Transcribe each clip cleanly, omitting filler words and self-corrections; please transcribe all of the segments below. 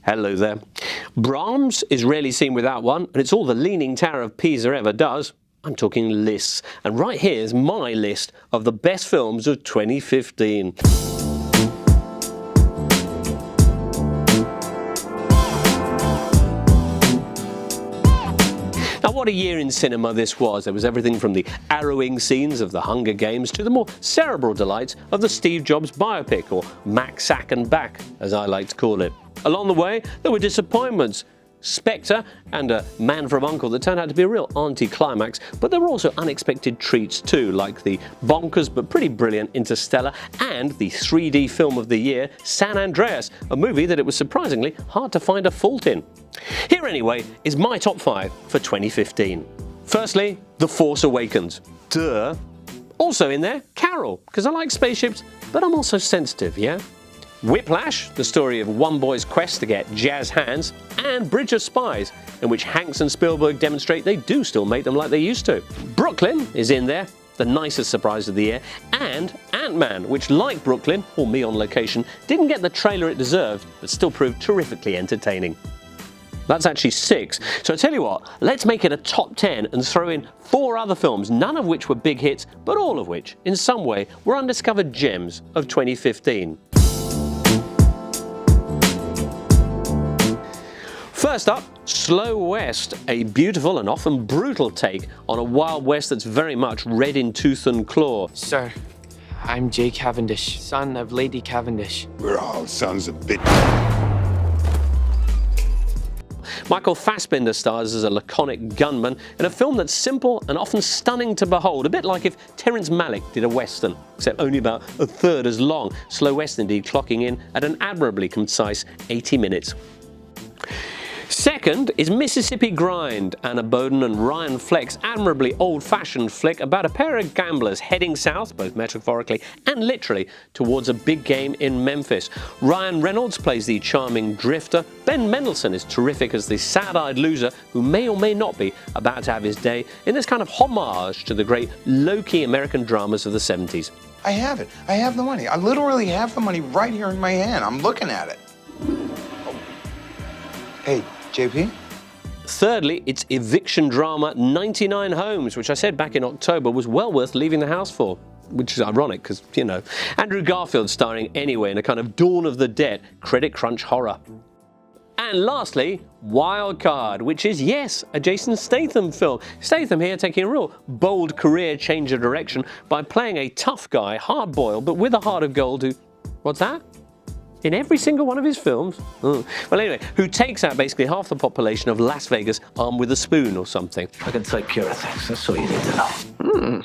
Hello there. Brahms is rarely seen without one, and it's all the Leaning Tower of Pisa ever does. I'm talking lists, and right here's my list of the best films of 2015. Now, what a year in cinema this was. There was everything from the harrowing scenes of The Hunger Games to the more cerebral delights of the Steve Jobs biopic, or Mac, Sack and Back, as I like to call it. Along the way, there were disappointments. Spectre and a Man from U.N.C.L.E. that turned out to be a real anti-climax, but there were also unexpected treats too, like the bonkers but pretty brilliant Interstellar and the 3D film of the year, San Andreas, a movie that it was surprisingly hard to find a fault in. Here anyway is my top 5 for 2015. Firstly, The Force Awakens. Duh. Also in there, Carol, because I like spaceships, but I'm also sensitive, yeah? Whiplash, the story of one boy's quest to get jazz hands, and Bridge of Spies, in which Hanks and Spielberg demonstrate they do still make them like they used to. Brooklyn is in there, the nicest surprise of the year, and Ant-Man, which, like Brooklyn, or Me on Location, didn't get the trailer it deserved, but still proved terrifically entertaining. That's actually 6, so I tell you what, let's make it a top 10 and throw in 4 other films, none of which were big hits, but all of which, in some way, were undiscovered gems of 2015. First up, Slow West, a beautiful and often brutal take on a Wild West that's very much red in tooth and claw. Sir, I'm Jay Cavendish, son of Lady Cavendish. We're all sons of bitches. Michael Fassbender stars as a laconic gunman in a film that's simple and often stunning to behold, a bit like if Terrence Malick did a western, except only about a third as long. Slow West indeed clocking in at an admirably concise 80 minutes. Second is Mississippi Grind, Anna Boden and Ryan Fleck's admirably old-fashioned flick about a pair of gamblers heading south, both metaphorically and literally, towards a big game in Memphis. Ryan Reynolds plays the charming drifter. Ben Mendelsohn is terrific as the sad-eyed loser who may or may not be about to have his day in this kind of homage to the great low-key American dramas of the 70s. I have it. I have the money. I literally have the money right here in my hand. I'm looking at it. Oh. Hey, JP? Thirdly, it's eviction drama 99 Homes, which I said back in October was well worth leaving the house for. Which is ironic because, you know, Andrew Garfield starring anyway in a kind of Dawn of the Dead credit crunch horror. And lastly, Wild Card, which is, yes, a Jason Statham film. Statham here taking a real bold career change of direction by playing a tough guy, hard-boiled, but with a heart of gold who... What's that? In every single one of his films? Well, anyway, who takes out basically half the population of Las Vegas armed with a spoon or something. I can take care of things, that's all you need to know.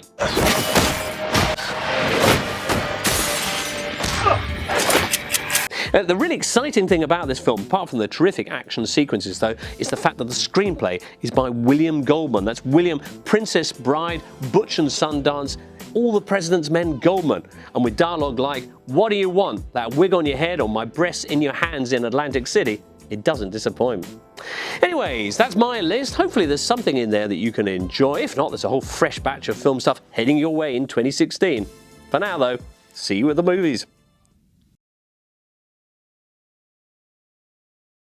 The really exciting thing about this film, apart from the terrific action sequences though, is the fact that the screenplay is by William Goldman. That's William Princess Bride, Butch and Sundance, All the President's Men Goldman. And with dialogue like, "What do you want? That wig on your head or my breasts in your hands in Atlantic City?" It doesn't disappoint. Anyways, that's my list. Hopefully there's something in there that you can enjoy. If not, there's a whole fresh batch of film stuff heading your way in 2016. For now though, see you at the movies.